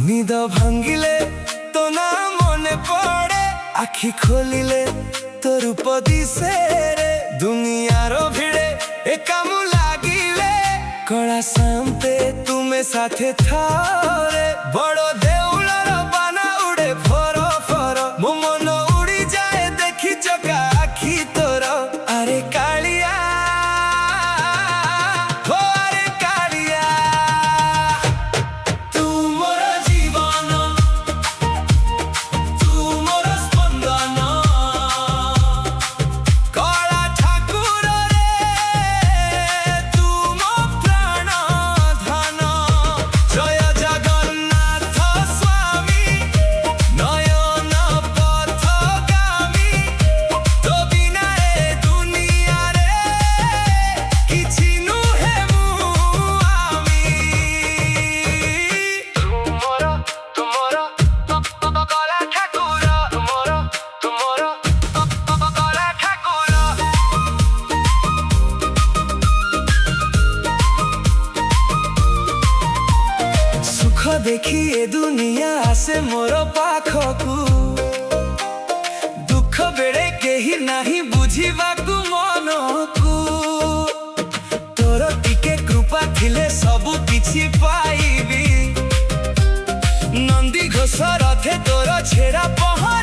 निद भांगिले तो ना मने पड़े आखि खोलिले तो रूप दिसे रे दुनियार भिड़े ए कामु लागिले कड़ा शांते तुमे साथे थारे बड़ो देउलर बाना उड़े फरो फरो मो मन उड़ी जाए देखी चका आखि तोर अरे कालिया हो अरे कालिया तू मोर जीवन तू मोर स्पंदन कला ठाकुर रे तू मो प्राण धन जय जगन्नाथ स्वामी नयन पथगामी तो बिना ए दुनिया रे किछि नुहे मु आमी तुमोर कला ठाकुर तुमोर कला ठाकुर सुख देखी ए दुनिया आसे मोर पाखकू दुख बेड़े केही नाही बुझिबाकू मनकू तोर टिके कृपा थिले सबु किछि पाइबी नंदी घोष रथे तोर छेड़ा पहर